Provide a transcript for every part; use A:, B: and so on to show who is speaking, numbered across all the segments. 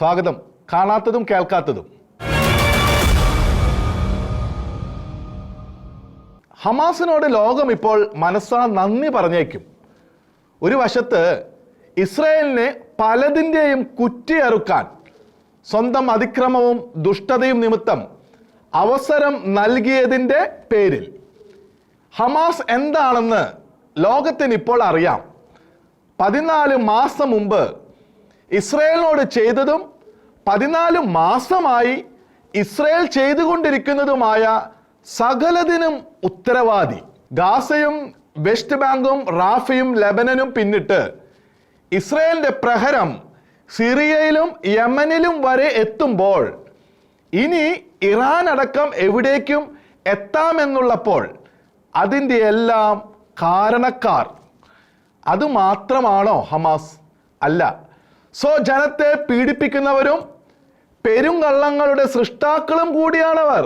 A: സ്വാഗതം. കാണാത്തതും കേൾക്കാത്തതും. ഹമാസിനോട് ലോകം ഇപ്പോൾ മനസ്സാ നന്ദി പറഞ്ഞേക്കും. ഒരു വശത്ത് ഇസ്രായേലിനെ പലതിൻ്റെയും കുറ്റിയറുക്കാൻ സ്വന്തം അതിക്രമവും ദുഷ്ടതയും നിമിത്തം അവസരം നൽകിയതിൻ്റെ പേരിൽ ഹമാസ് എന്താണെന്ന് ലോകത്തിന് ഇപ്പോൾ അറിയാം. 14 മാസം മുമ്പ് ഇസ്രായേലിനോട് ചെയ്തതും 14 മാസമായി ഇസ്രായേൽ ചെയ്തുകൊണ്ടിരിക്കുന്നതുമായ സകലതിനും ഉത്തരവാദി. ഗാസയും വെസ്റ്റ് ബാങ്കും റാഫയും ലെബനനും പിന്നിട്ട് ഇസ്രായേലിന്റെ പ്രഹരം സിറിയയിലും യമനിലും വരെ എത്തുമ്പോൾ ഇനി ഇറാൻ അടക്കം എവിടേക്കും എത്താമെന്നുള്ളപ്പോൾ അതിൻ്റെ എല്ലാം കാരണക്കാർ അതുമാത്രമാണോ ഹമാസ്? അല്ല. ജനത്തെ പീഡിപ്പിക്കുന്നവരും പെരുങ്കള്ളങ്ങളുടെ സൃഷ്ടാക്കളും കൂടിയാണവർ.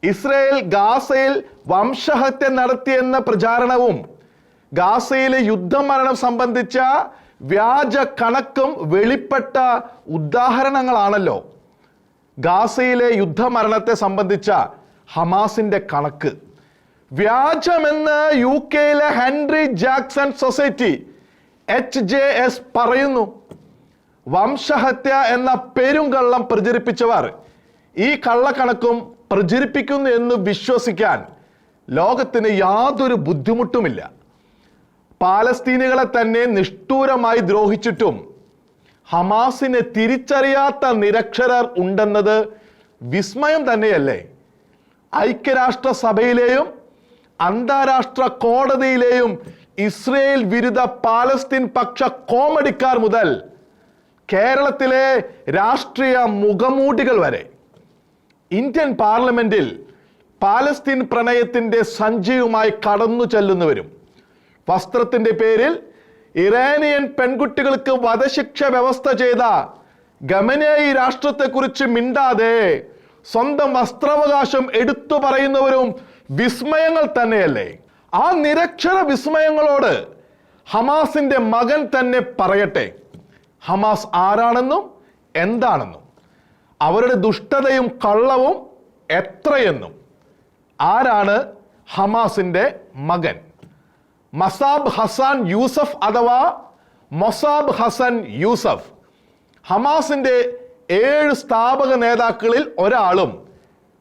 A: ഇസ്രായേൽ ഗാസയിൽ വംശഹത്യ നടത്തിയെന്ന പ്രചാരണവും ഗാസയിലെ യുദ്ധമരണം സംബന്ധിച്ച വ്യാജ കണക്കും വെളിപ്പെട്ട ഉദാഹരണങ്ങളാണല്ലോ. ഗാസയിലെ യുദ്ധമരണത്തെ സംബന്ധിച്ച ഹമാസിന്റെ കണക്ക് വ്യാജമെന്ന് UK Henry Jackson society HJS പറയുന്നു. വംശഹത്യ എന്ന പെരുങ്കള്ളം പ്രചരിപ്പിച്ചവർ ഈ കള്ളക്കണക്കും പ്രചരിപ്പിക്കുന്നു എന്ന് വിശ്വസിക്കാൻ ലോകത്തിന് യാതൊരു ബുദ്ധിമുട്ടുമില്ല. പാലസ്തീനികളെ തന്നെ നിഷ്ഠൂരമായി ദ്രോഹിച്ചിട്ടും ഹമാസിനെ തിരിച്ചറിയാത്ത നിരക്ഷരർ ഉണ്ടെന്നത് വിസ്മയം തന്നെയല്ലേ? ഐക്യരാഷ്ട്രസഭയിലെയും അന്താരാഷ്ട്ര കോടതിയിലെയും ഇസ്രയേൽ വിരുദ്ധ പാലസ്തീൻ പക്ഷ കോമഡിക്കാർ മുതൽ കേരളത്തിലെ രാഷ്ട്രീയ മുഖമൂടികൾ വരെ ഇന്ത്യൻ പാർലമെന്റിൽ പാലസ്തീൻ പ്രണയത്തിന്റെ സഞ്ചിയുമായി കടന്നു ചെല്ലുന്നവരും വസ്ത്രത്തിന്റെ പേരിൽ ഇറാനിയൻ പെൺകുട്ടികൾക്ക് വധശിക്ഷ വ്യവസ്ഥ ചെയ്ത ഖമനേയി രാഷ്ട്രത്തെക്കുറിച്ച് മിണ്ടാതെ സ്വന്തം വസ്ത്രാവകാശം എടുത്തു പറയുന്നവരും വിസ്മയങ്ങൾ തന്നെയല്ലേ? ആ നിരക്ഷര വിസ്മയങ്ങളോട് ഹമാസിന്റെ മകൻ തന്നെ പറയട്ടെ ഹമാസ് ആരാണെന്നും എന്താണെന്നും അവരുടെ ദുഷ്ടതയും കള്ളവും എത്രയെന്നും. ആരാണ് ഹമാസിന്റെ മകൻ? മസാബ് ഹസൻ യൂസഫ് അഥവാ മൊസാബ് ഹസൻ യൂസഫ് ഹമാസിന്റെ 7 സ്ഥാപക നേതാക്കളിൽ ഒരാളും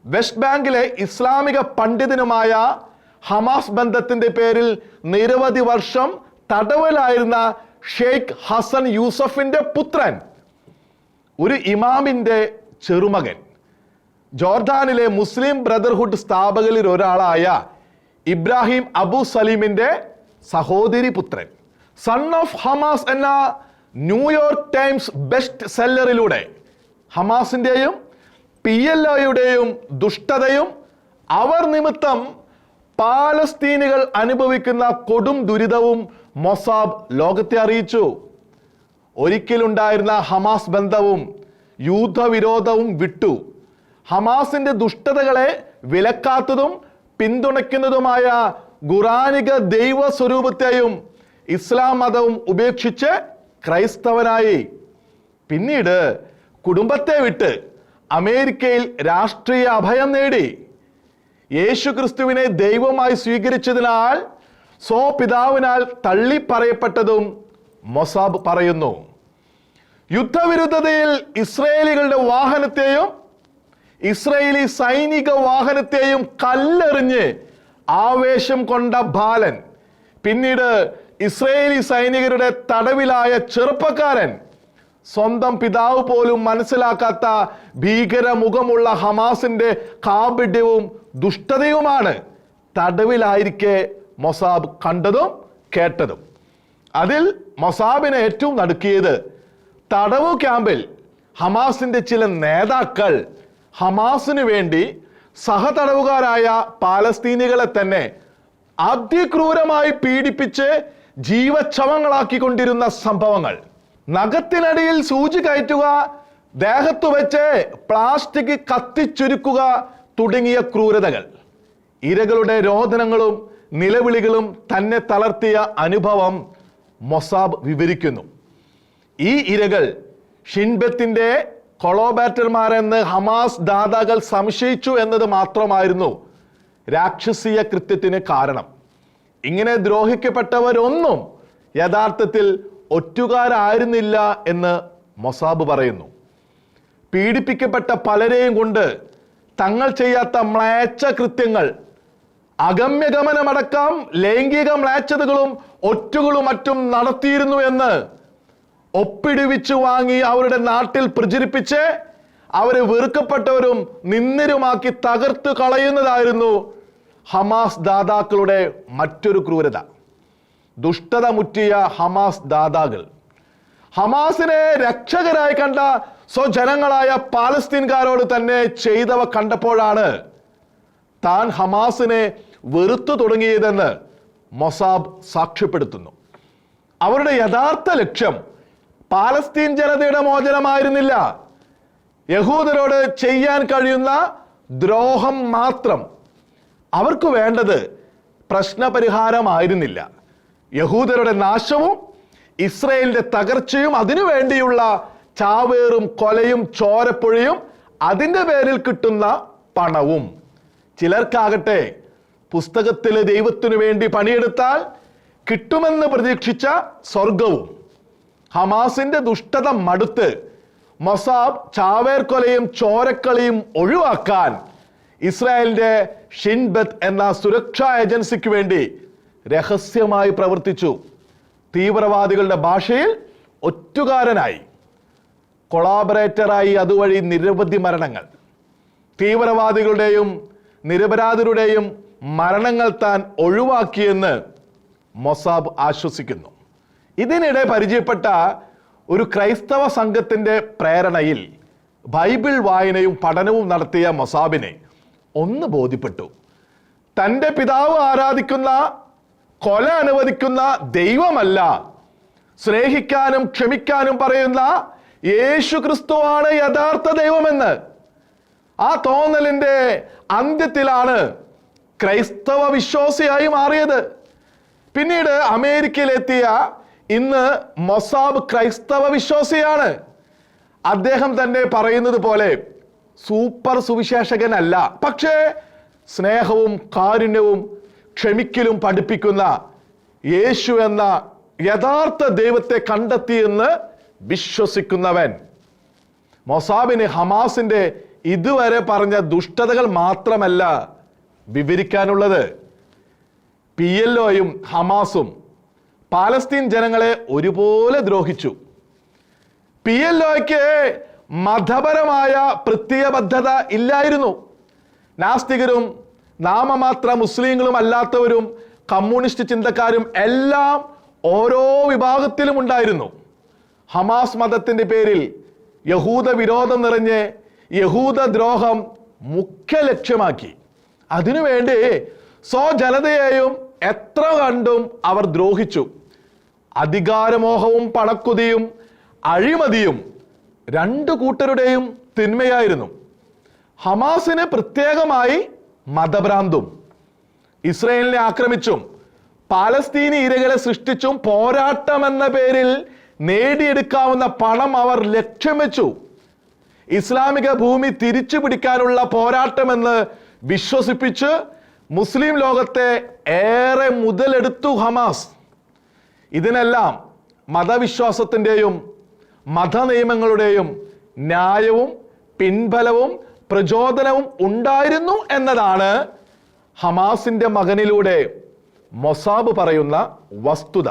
A: വെസ്റ്റ് ബാങ്കിലെ ഇസ്ലാമിക പണ്ഡിതനുമായ ഹമാസ് ബന്ധത്തിന്റെ പേരിൽ നിരവധി വർഷം തടവിലായിരുന്ന ഷെയ്ഖ് ഹസൻ യൂസഫിന്റെ പുത്രൻ, ഒരു ഇമാമിന്റെ ചെറുമകൻ, ജോർദാനിലെ മുസ്ലിം ബ്രദർഹുഡ് സ്ഥാപകരിൽ ഒരാളായ ഇബ്രാഹിം അബു സലീമിന്റെ സഹോദരി പുത്രൻ, സൺ ഓഫ് ഹമാസ് എന്ന ന്യൂയോർക്ക് ടൈംസ് ബെസ്റ്റ് സെല്ലറിലൂടെ ഹമാസിന്റെയും PLOയുടെയും ദുഷ്ടതയും അവർ നിമിത്തം പാലസ്തീനികൾ അനുഭവിക്കുന്ന കൊടും ദുരിതവും മൊസാബ് ലോകത്തെ അറിയിച്ചു. ഒരിക്കലുണ്ടായിരുന്ന ഹമാസ് ബന്ധവും യുദ്ധവിരോധവും വിട്ടു ഹമാസിന്റെ ദുഷ്ടതകളെ വിലക്കാത്തതും പിന്തുണയ്ക്കുന്നതുമായ ഖുറാനിക ദൈവ സ്വരൂപത്തെയും ഇസ്ലാം മതവും ഉപേക്ഷിച്ച് ക്രൈസ്തവനായി. പിന്നീട് കുടുംബത്തെ വിട്ട് അമേരിക്കയിൽ രാഷ്ട്രീയ അഭയം നേടി. യേശു ക്രിസ്തുവിനെ ദൈവമായി സ്വീകരിച്ചതിനാൽ സ്വപിതാവിനാൽ തള്ളിപ്പറയപ്പെട്ടതും മൊസാബ് പറയുന്നു. യുദ്ധവിരുദ്ധതയിൽ ഇസ്രായേലികളുടെ വാഹനത്തെയും ഇസ്രായേലി സൈനിക വാഹനത്തെയും കല്ലെറിഞ്ഞ് ആവേശം കൊണ്ട ബാലൻ, പിന്നീട് ഇസ്രായേലി സൈനികരുടെ തടവിലായ ചെറുപ്പക്കാരൻ, സ്വന്തം പിതാവ് പോലും മനസ്സിലാക്കാത്ത ഭീകരമുഖമുള്ള ഹമാസിന്റെ കാപട്യവും ദുഷ്ടതയുമാണ് തടവിലായിരിക്കെ മൊസാബ് കണ്ടതും കേട്ടതും. അതിൽ മൊസാബിനെ ഏറ്റവും നടുക്കിയത് തടവു ക്യാമ്പിൽ ഹമാസിന്റെ ചില നേതാക്കൾ ഹമാസിനു വേണ്ടി സഹതടവുകാരായ പാലസ്തീനികളെ തന്നെ അതിക്രൂരമായി പീഡിപ്പിച്ച് ജീവച്ഛവങ്ങളാക്കിക്കൊണ്ടിരുന്ന സംഭവങ്ങൾ. നഖത്തിനടിയിൽ സൂചി കയറ്റുക, ദേഹത്തു വെച്ച് പ്ലാസ്റ്റിക് കത്തിച്ചുരുക്കുക തുടങ്ങിയ ക്രൂരതകൾ. ഇരകളുടെ രോദനങ്ങളും നിലവിളികളും തന്നെ തളർത്തിയ അനുഭവം മൊസാബ് വിവരിക്കുന്നു. ഈ ഇരകൾ ഷിൻബെത്തിന്റെ കൊളോബാറ്റർമാരെന്ന് ഹമാസ് ദാതാക്കൾ സംശയിച്ചു എന്നത് മാത്രമായിരുന്നു രാക്ഷസീയ കൃത്യത്തിന് കാരണം. ഇങ്ങനെ ദ്രോഹിക്കപ്പെട്ടവരൊന്നും യഥാർത്ഥത്തിൽ ഒറ്റുകാരായിരുന്നില്ല എന്ന് മൊസാബ് പറയുന്നു. പീഡിപ്പിക്കപ്പെട്ട പലരെയും കൊണ്ട് തങ്ങൾ ചെയ്യാത്ത മ്ലേച്ഛ കൃത്യങ്ങൾ, അഗമ്യഗമനമടക്കം ലൈംഗിക മ്ലേച്ഛതകളും ഒറ്റുകളും മറ്റും നടത്തിയിരുന്നു എന്ന് ഒപ്പിടുവിച്ചു വാങ്ങി അവരുടെ നാട്ടിൽ പ്രചരിപ്പിച്ച് അവരെ വെറുക്കപ്പെട്ടവരും നിന്ദരുമാക്കി തകർത്തു കളയുന്നതായിരുന്നു ഹമാസ് ദാതാക്കളുടെ മറ്റൊരു ക്രൂരത. ദുഷ്ടത മുറ്റിയ ഹമാസ് ദാതാക്കൾ ഹമാസിനെ രക്ഷകരായി കണ്ട സ്വജനങ്ങളായ പാലസ്തീൻകാരോട് തന്നെ ചെയ്തവ കണ്ടപ്പോഴാണ് താൻ ഹമാസിനെ വെറുത്തു തുടങ്ങിയതെന്ന് മൊസാബ് സാക്ഷ്യപ്പെടുത്തുന്നു. അവരുടെ യഥാർത്ഥ ലക്ഷ്യം പാലസ്തീൻ ജനതയുടെ മോചനമായിരുന്നില്ല, യഹൂദരോട് ചെയ്യാൻ കഴിയുന്ന ദ്രോഹം മാത്രം. അവർക്ക് വേണ്ടത് പ്രശ്നപരിഹാരമായിരുന്നില്ല, യഹൂദരുടെ നാശവും ഇസ്രയേലിന്റെ തകർച്ചയും അതിനുവേണ്ടിയുള്ള ചാവേറും കൊലയും ചോരപ്പുഴയും അതിൻ്റെ പേരിൽ കിട്ടുന്ന പണവും. ചിലർക്കാകട്ടെ പുസ്തകത്തിലെ ദൈവത്തിനു വേണ്ടി പണിയെടുത്താൽ കിട്ടുമെന്ന് പ്രതീക്ഷിച്ച സ്വർഗവും. ഹമാസിന്റെ ദുഷ്ടത മടുത്ത് മൊസാബ് ചാവേർ കൊലയും ചോരക്കളിയും ഒഴിവാക്കാൻ ഇസ്രായേലിന്റെ ഷിൻബെത്ത് എന്ന സുരക്ഷാ ഏജൻസിക്ക് വേണ്ടി രഹസ്യമായി പ്രവർത്തിച്ചു. തീവ്രവാദികളുടെ ഭാഷയിൽ ഒറ്റുകാരനായി, കൊളാബറേറ്ററായി. അതുവഴി നിരവധി മരണങ്ങൾ, തീവ്രവാദികളുടെയും നിരപരാധരുടെയും മരണങ്ങൾ താൻ ഒഴിവാക്കിയെന്ന് മൊസാബ് ആശ്വസിക്കുന്നു. ഇതിനിടെ പരിചയപ്പെട്ട ഒരു ക്രൈസ്തവ സംഘത്തിന്റെ പ്രേരണയിൽ ബൈബിൾ വായനയും പഠനവും നടത്തിയ മൊസാബിനെ ഒന്ന് ബോധ്യപ്പെട്ടു. തൻ്റെ പിതാവ് ആരാധിക്കുന്ന, കൊല അനുവദിക്കുന്ന ദൈവമല്ല, സ്നേഹിക്കാനും ക്ഷമിക്കാനും പറയുന്ന യേശു ക്രിസ്തുവാണ് യഥാർത്ഥ ദൈവമെന്ന്. ആ തോന്നലിന്റെ അന്ത്യത്തിലാണ് ക്രൈസ്തവ വിശ്വാസിയായി മാറിയത്. പിന്നീട് അമേരിക്കയിലെത്തിയ ഇന്ന് മൊസാബ് ക്രൈസ്തവ വിശ്വാസിയാണ്. അദ്ദേഹം തന്നെ പറയുന്നത് പോലെ സൂപ്പർ സുവിശേഷകനല്ല, പക്ഷേ സ്നേഹവും കാരുണ്യവും ക്ഷമിക്കലും പഠിപ്പിക്കുന്ന യേശു എന്ന യഥാർത്ഥ ദൈവത്തെ കണ്ടെത്തിയെന്ന് വിശ്വസിക്കുന്നവൻ. മൊസാബിന് ഹമാസിന്റെ ഇതുവരെ പറഞ്ഞ ദുഷ്ടതകൾ മാത്രമല്ല വിവരിക്കാനുള്ളത്. PLOയും ഹമാസും പാലസ്തീൻ ജനങ്ങളെ ഒരുപോലെ ദ്രോഹിച്ചു. PLOയ്ക്ക് മതപരമായ പ്രത്യയബദ്ധത ഇല്ലായിരുന്നു. നാസ്തികരും നാമമാത്ര മുസ്ലിങ്ങളും അല്ലാത്തവരും കമ്മ്യൂണിസ്റ്റ് ചിന്തക്കാരും എല്ലാം ഓരോ വിഭാഗത്തിലും ഉണ്ടായിരുന്നു. ഹമാസ് മതത്തിന്റെ പേരിൽ യഹൂദ വിരോധം നിറഞ്ഞ് യഹൂദ ദ്രോഹം മുഖ്യ ലക്ഷ്യമാക്കി. അതിനുവേണ്ടി സ്വജനതയെയും എത്ര കണ്ടും അവർ ദ്രോഹിച്ചു. അധികാരമോഹവും പണക്കുതിയും അഴിമതിയും രണ്ടു കൂട്ടരുടെയും തിന്മയായിരുന്നു. ഹമാസിന് പ്രത്യേകമായി മതഭ്രാന്തും. ഇസ്രയേലിനെ ആക്രമിച്ചും പാലസ്തീനി ഇരകളെ സൃഷ്ടിച്ചും പോരാട്ടമെന്ന പേരിൽ നേടിയെടുക്കാവുന്ന പണം അവർ ലക്ഷ്യം വെച്ചു. ഇസ്ലാമിക ഭൂമി തിരിച്ചു പിടിക്കാനുള്ള പോരാട്ടമെന്ന് വിശ്വസിപ്പിച്ച് മുസ്ലിം ലോകത്തെ ഏറെ മുതലെടുത്തു ഹമാസ്. ഇതിനെല്ലാം മതവിശ്വാസത്തിൻ്റെയും മതനിയമങ്ങളുടെയും ന്യായവും പിൻബലവും പ്രചോദനവും ഉണ്ടായിരുന്നു എന്നതാണ് ഹമാസിന്റെ മകനിലൂടെ മൊസാബ് പറയുന്ന വസ്തുത.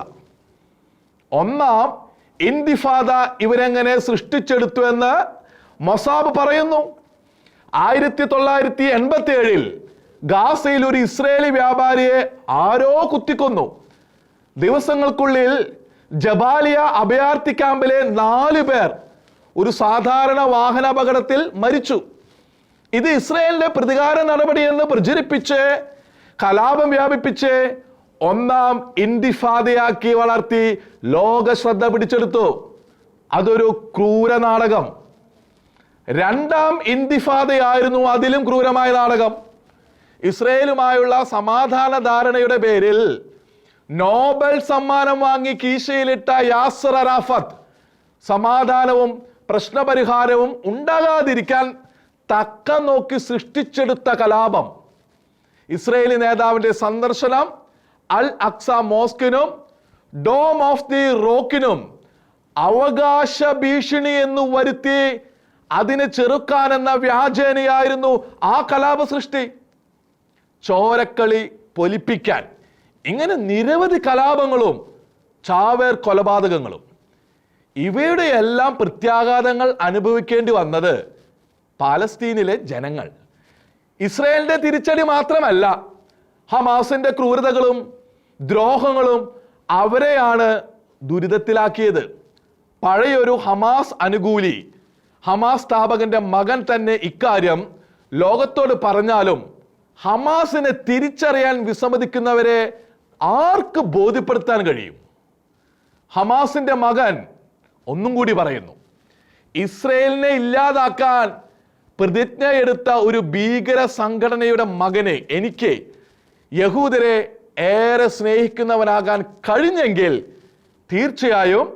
A: ഒന്നാം ഇൻതിഫാദ ഇവരെങ്ങനെ സൃഷ്ടിച്ചെടുത്തു എന്ന് മൊസാബ് പറയുന്നു. 1987 ഗാസയിൽ ഒരു ഇസ്രയേലി വ്യാപാരിയെ ആരോ കുത്തിക്കൊന്നു. ദിവസങ്ങൾക്കുള്ളിൽ ജബാലിയ അഭയാർത്ഥി ക്യാമ്പിലെ 4 പേർ ഒരു സാധാരണ വാഹനാപകടത്തിൽ മരിച്ചു. ഇത് ഇസ്രയേലിന്റെ പ്രതികാര നടപടിയെന്ന് പ്രചരിപ്പിച്ച് കലാപം വ്യാപിപ്പിച്ച് ഒന്നാം ഇൻതിഫാദയാക്കി വളർത്തി ലോക ശ്രദ്ധ പിടിച്ചെടുത്തു. അതൊരു ക്രൂര നാടകം. രണ്ടാം ഇൻതിഫാദയായിരുന്നു അതിലും ക്രൂരമായ നാടകം. ഇസ്രയേലുമായുള്ള സമാധാന ധാരണയുടെ പേരിൽ നോബൽ സമ്മാനം വാങ്ങി കീശയിലിട്ട യാസർ അറാഫത്ത് സമാധാനവും പ്രശ്നപരിഹാരവും ഉണ്ടാകാതിരിക്കാൻ തക്കം നോക്കി സൃഷ്ടിച്ചെടുത്ത കലാപം. ഇസ്രയേലി നേതാവിന്റെ സന്ദർശനം അൽ അക്സ മോസ്കിനും ഡോം ഓഫ് ദി റോക്കിനും അവകാശ ഭീഷണി എന്ന് വരുത്തി അതിനെ ചെറുക്കാനെന്ന വ്യാജേനയായിരുന്നു ആ കലാപ സൃഷ്ടി. ചോരക്കളി പൊലിപ്പിക്കാൻ ഇങ്ങനെ നിരവധി കലാപങ്ങളും ചാവേർ കൊലപാതകങ്ങളും. ഇവയുടെ എല്ലാം പ്രത്യാഘാതങ്ങൾ അനുഭവിക്കേണ്ടി വന്നത് പാലസ്തീനിലെ ജനങ്ങൾ. ഇസ്രായേലിന്റെ തിരിച്ചടി മാത്രമല്ല, ഹമാസിന്റെ ക്രൂരതകളും ദ്രോഹങ്ങളും അവരെയാണ് ദുരിതത്തിലാക്കിയത്. പഴയൊരു ഹമാസ് അനുകൂലി, ഹമാസ് സ്ഥാപകന്റെ മകൻ തന്നെ ഇക്കാര്യം ലോകത്തോട് പറഞ്ഞാലും ഹമാസിനെ തിരിച്ചറിയാൻ വിസമ്മതിക്കുന്നവരെ ആർക്ക് ബോധ്യപ്പെടുത്താൻ കഴിയും? ഹമാസിന്റെ മകൻ ഒന്നും കൂടി പറയുന്നു, ഇസ്രയേലിനെ ഇല്ലാതാക്കാൻ പ്രതിജ്ഞ എടുത്ത ഒരു ഭീകര സംഘടനയുടെ മകനെ എനിക്ക് യഹൂദരെ ഏറെ സ്നേഹിക്കുന്നവനാകാൻ കഴിഞ്ഞെങ്കിൽ തീർച്ചയായും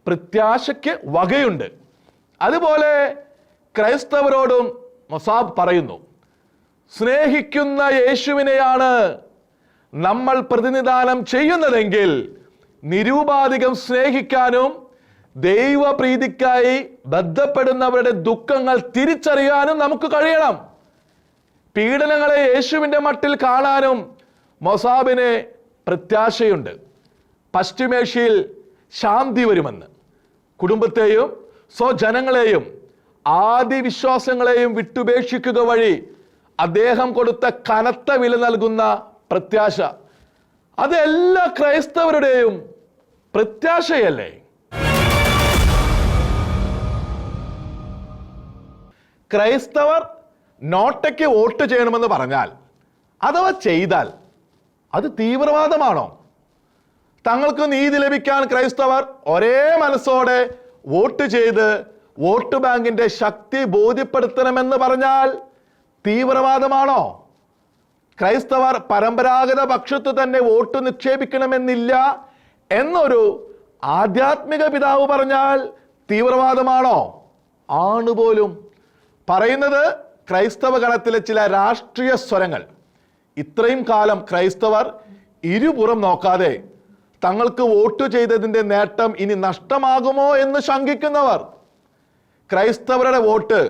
A: പ്രത്യാശയ്ക്ക് വകയുണ്ട്. അതുപോലെ ക്രൈസ്തവരോടും മൊസാബ് പറയുന്നു, സ്നേഹിക്കുന്ന യേശുവിനെയാണ് നമ്മൾ പ്രതിനിധാനം ചെയ്യുന്നതെങ്കിൽ നിരൂപാധികം സ്നേഹിക്കാനും ദൈവപ്രീതിക്കായി ബന്ധപ്പെടുന്നവരുടെ ദുഃഖങ്ങൾ തിരിച്ചറിയാനും നമുക്ക് കഴിയണം. പീഡനങ്ങളെ യേശുവിൻ്റെ മട്ടിൽ കാണാനും മൊസാബിന് പ്രത്യാശയുണ്ട്. പശ്ചിമേഷ്യയിൽ ശാന്തി വരുമെന്ന്. കുടുംബത്തെയും സ്വജനങ്ങളെയും ആദി വിശ്വാസങ്ങളെയും വിട്ടുപേക്ഷിക്കുക വഴി അദ്ദേഹം കൊടുത്ത കനത്ത വില നൽകുന്ന പ്രത്യാശ, അത് എല്ലാ ക്രൈസ്തവരുടെയും പ്രത്യാശയല്ലേ? ക്രൈസ്തവർ നോട്ടയ്ക്ക് വോട്ട് ചെയ്യണമെന്ന് പറഞ്ഞാൽ അഥവാ ചെയ്താൽ അത് തീവ്രവാദമാണോ? തങ്ങൾക്ക് നീതി ലഭിക്കാൻ ക്രൈസ്തവർ ഒരേ മനസ്സോടെ വോട്ട് ചെയ്ത് വോട്ട് ബാങ്കിന്റെ ശക്തി ബോധ്യപ്പെടുത്തണമെന്ന് പറഞ്ഞാൽ തീവ്രവാദമാണോ? ക്രൈസ്തവർ പരമ്പരാഗത പക്ഷത്ത് തന്നെ വോട്ട് നിക്ഷേപിക്കണമെന്നില്ല എന്നൊരു ആധ്യാത്മിക പിതാവ് പറഞ്ഞാൽ തീവ്രവാദമാണോ? ആണുപോലും. പറയുന്നത് ക്രൈസ്തവ ഗണത്തിലെ ചില രാഷ്ട്രീയ സ്വരങ്ങൾ. ഇത്രയും കാലം ക്രൈസ്തവർ ഇരുപുറം നോക്കാതെ തങ്ങൾക്ക് വോട്ട് ചെയ്തതിൻ്റെ നേട്ടം ഇനി നഷ്ടമാകുമോ എന്ന് ശങ്കിക്കുന്നവർ. ക്രൈസ്തവരുടെ വോട്ട്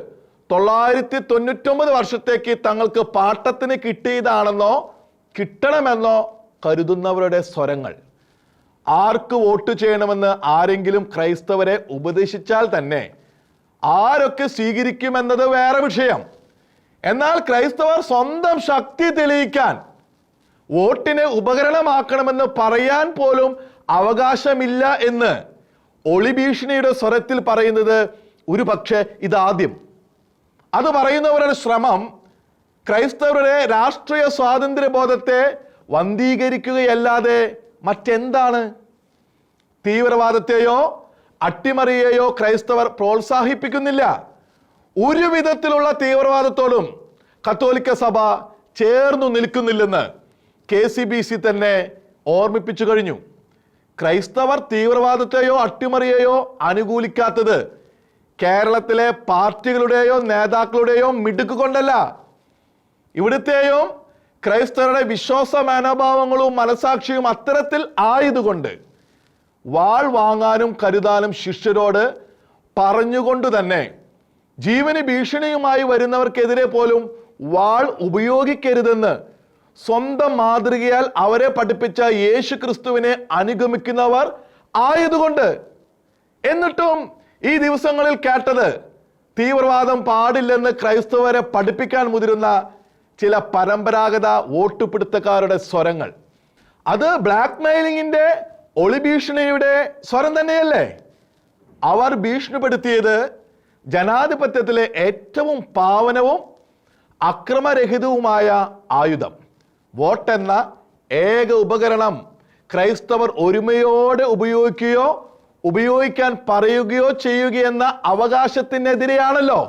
A: 999 വർഷത്തേക്ക് തങ്ങൾക്ക് പാട്ടത്തിന് കിട്ടിയതാണെന്നോ കിട്ടണമെന്നോ കരുതുന്നവരുടെ സ്വരങ്ങൾ. ആർക്ക് വോട്ട് ചെയ്യണമെന്ന് ആരെങ്കിലും ക്രൈസ്തവരെ ഉപദേശിച്ചാൽ തന്നെ ആരൊക്കെ സ്വീകരിക്കുമെന്നത് വേറെ വിഷയം. എന്നാൽ ക്രൈസ്തവർ സ്വന്തം ശക്തി തെളിയിക്കാൻ വോട്ടിനെ ഉപകരണമാക്കണമെന്ന് പറയാൻ പോലും അവകാശമില്ല എന്ന് ഒളിഭീഷണിയുടെ സ്വരത്തിൽ പറയുന്നത് ഒരു പക്ഷേ ഇതാദ്യം. അത് പറയുന്നവരുടെ ശ്രമം ക്രൈസ്തവരുടെ രാഷ്ട്രീയ സ്വാതന്ത്ര്യ ബോധത്തെ വന്ധീകരിക്കുകയല്ലാതെ മറ്റെന്താണ്? തീവ്രവാദത്തെയോ അട്ടിമറിയെയോ ക്രൈസ്തവർ പ്രോത്സാഹിപ്പിക്കുന്നില്ല. ഒരു വിധത്തിലുള്ള തീവ്രവാദത്തോടും കത്തോലിക്ക സഭ ചേർന്നു നിൽക്കുന്നില്ലെന്ന് KCBC തന്നെ ഓർമ്മിപ്പിച്ചു കഴിഞ്ഞു. ക്രൈസ്തവർ തീവ്രവാദത്തെയോ അട്ടിമറിയെയോ അനുകൂലിക്കാത്തത് കേരളത്തിലെ പാർട്ടികളുടെയോ നേതാക്കളുടെയോ മിടുക്ക് കൊണ്ടല്ല. ഇവിടുത്തെയും ക്രൈസ്തവരുടെ വിശ്വാസ മനോഭാവങ്ങളും മനസാക്ഷിയും അത്തരത്തിൽ ആയതുകൊണ്ട് വാൾ വാങ്ങാനും കരുതാനും ശിഷ്യരോട് പറഞ്ഞുകൊണ്ട് തന്നെ ജീവന് ഭീഷണിയുമായി വരുന്നവർക്കെതിരെ പോലും വാൾ ഉപയോഗിക്കരുതെന്ന് സ്വന്തം മാതൃകയാൽ അവരെ പഠിപ്പിച്ച യേശു ക്രിസ്തുവിനെ അനുഗമിക്കുന്നവർ ആയതുകൊണ്ട്. എന്നിട്ടും ഈ ദിവസങ്ങളിൽ കേട്ടത് തീവ്രവാദം പാടില്ലെന്ന് ക്രൈസ്തവരെ പഠിപ്പിക്കാൻ മുതിരുന്ന ചില പരമ്പരാഗത വോട്ടുപിടുത്തക്കാരുടെ സ്വരങ്ങൾ. അത് ബ്ലാക്ക് മെയിലിങ്ങിന്റെ ഒളിഭീഷണിയുടെ സ്വരം തന്നെയല്ലേ? അവർ ഭീഷണിപ്പെടുത്തിയത് ജനാധിപത്യത്തിലെ ഏറ്റവും പാവനവും അക്രമരഹിതവുമായ ആയുധം, വോട്ടെന്ന ഏക ഉപകരണം ക്രൈസ്തവർ ഒരുമയോടെ ഉപയോഗിക്കുകയോ ഉപയോഗിക്കാൻ പറയുകയോ ചെയ്യുകയെന്ന അവകാശത്തിനെതിരെയാണല്ലോ.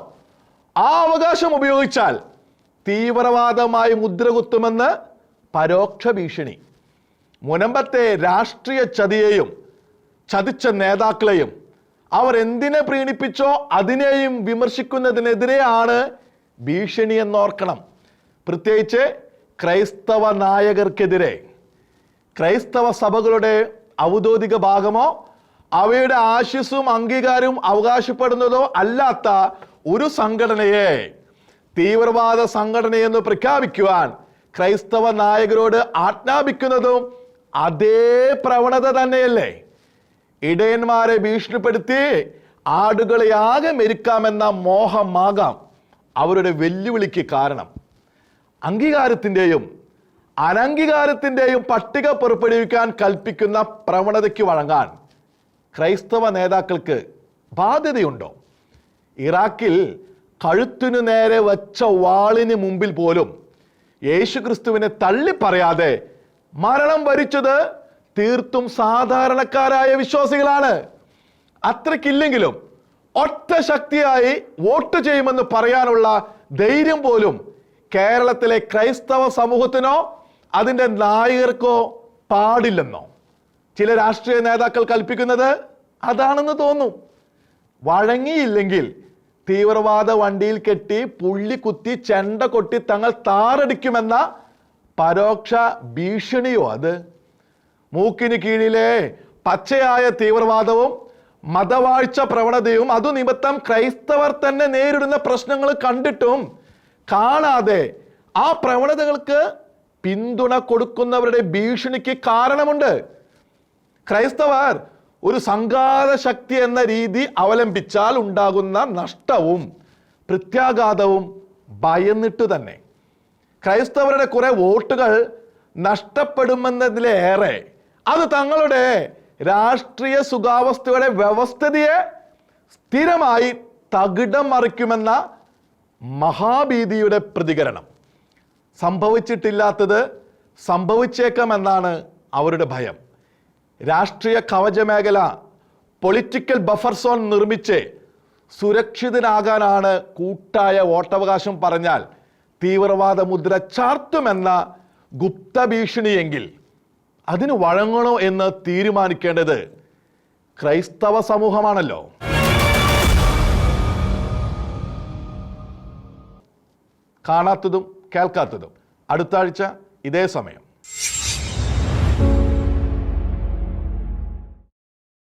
A: ആ അവകാശം ഉപയോഗിച്ചാൽ തീവ്രവാദമായി മുദ്രകുത്തുമെന്ന് പരോക്ഷ ഭീഷണി. മുനമ്പത്തെ രാഷ്ട്രീയ ചതിയെയും ചതിച്ച നേതാക്കളെയും അവർ എന്തിനെ പ്രീണിപ്പിച്ചോ അതിനെയും വിമർശിക്കുന്നതിനെതിരെയാണ് ഭീഷണി എന്നോർക്കണം. പ്രത്യേകിച്ച് ക്രൈസ്തവ നായകർക്കെതിരെ. ക്രൈസ്തവ സഭകളുടെ ഔദ്യോഗിക ഭാഗമോ അവയുടെ ആശിസ്സും അംഗീകാരവും അവകാശപ്പെടുന്നതോ അല്ലാത്ത ഒരു സംഘടനയെ തീവ്രവാദ സംഘടനയെന്ന് പ്രഖ്യാപിക്കുവാൻ ക്രൈസ്തവ നായകരോട് ആജ്ഞാപിക്കുന്നതും അതേ പ്രവണത തന്നെയല്ലേ? ഇടയന്മാരെ ഭീഷണിപ്പെടുത്തി ആടുകളെ ആകെ മെരുക്കാമെന്ന മോഹമാകാം അവരുടെ വെല്ലുവിളിക്ക് കാരണം. അംഗീകാരത്തിൻ്റെയും അനംഗീകാരത്തിൻ്റെയും പട്ടിക പുറപ്പെടുവിക്കാൻ കൽപ്പിക്കുന്ന പ്രവണതയ്ക്ക് വഴങ്ങാൻ ക്രൈസ്തവ നേതാക്കൾക്ക് ബാധ്യതയുണ്ടോ? ഇറാഖിൽ കഴുത്തിനു നേരെ വച്ച വാളിന് മുമ്പിൽ പോലും യേശുക്രിസ്തുവിനെ തള്ളിപ്പറയാതെ മരണം വരിച്ചത് തീർത്തും സാധാരണക്കാരായ വിശ്വാസികളാണ്. അത്രയ്ക്കില്ലെങ്കിലും ഒറ്റ ശക്തിയായി വോട്ട് ചെയ്യുമെന്ന് പറയാനുള്ള ധൈര്യം പോലും കേരളത്തിലെ ക്രൈസ്തവ സമൂഹത്തിനോ അതിൻ്റെ നായകർക്കോ പാടില്ലെന്നോ ചില രാഷ്ട്രീയ നേതാക്കൾ കൽപ്പിക്കുന്നത് അതാണെന്ന് തോന്നും. വഴങ്ങിയില്ലെങ്കിൽ തീവ്രവാദ വണ്ടിയിൽ കെട്ടി പുള്ളി കുത്തി ചെണ്ട കൊട്ടി തങ്ങൾ താറടിക്കുമെന്ന പരോക്ഷ ഭീഷണിയോ അത്? മൂക്കിന് കീഴിലെ പച്ചയായ തീവ്രവാദവും മതവാഴ്ച പ്രവണതയും അതു നിമിത്തം ക്രൈസ്തവർ തന്നെ നേരിടുന്ന പ്രശ്നങ്ങൾ കണ്ടിട്ടും കാണാതെ ആ പ്രവണതകൾക്ക് പിന്തുണ കൊടുക്കുന്നവരുടെ ഭീഷണിക്ക് കാരണമുണ്ട്. ക്രൈസ്തവർ ഒരു സംഘാത ശക്തി എന്ന രീതി അവലംബിച്ചാൽ ഉണ്ടാകുന്ന നഷ്ടവും പ്രത്യാഘാതവും ഭയന്നിട്ടു തന്നെ. ക്രൈസ്തവരുടെ കുറെ വോട്ടുകൾ നഷ്ടപ്പെടുമെന്നതിലേറെ അത് തങ്ങളുടെ രാഷ്ട്രീയ സുഖാവസ്ഥയുടെ വ്യവസ്ഥിതിയെ സ്ഥിരമായി തകിടം മറിക്കുമെന്ന മഹാഭീതിയുടെ പ്രതികരണം. സംഭവിച്ചിട്ടില്ലാത്തത് സംഭവിച്ചേക്കാമെന്നാണ് അവരുടെ ഭയം. രാഷ്ട്രീയ കവച മേഖല, പൊളിറ്റിക്കൽ ബഫർ സോൺ നിർമ്മിച്ച് സുരക്ഷിതനാകാനാണ് കൂട്ടായ വോട്ടവകാശം പറഞ്ഞാൽ തീവ്രവാദ മുദ്ര ചാർത്തുമെന്ന ഗുപ്ത ഭീഷണിയെങ്കിൽ അതിന് വഴങ്ങണോ എന്ന് തീരുമാനിക്കേണ്ടത് ക്രൈസ്തവ സമൂഹമാണല്ലോ. കാണാത്തതും കേൾക്കാത്തതും അടുത്ത ആഴ്ച ഇതേ സമയം.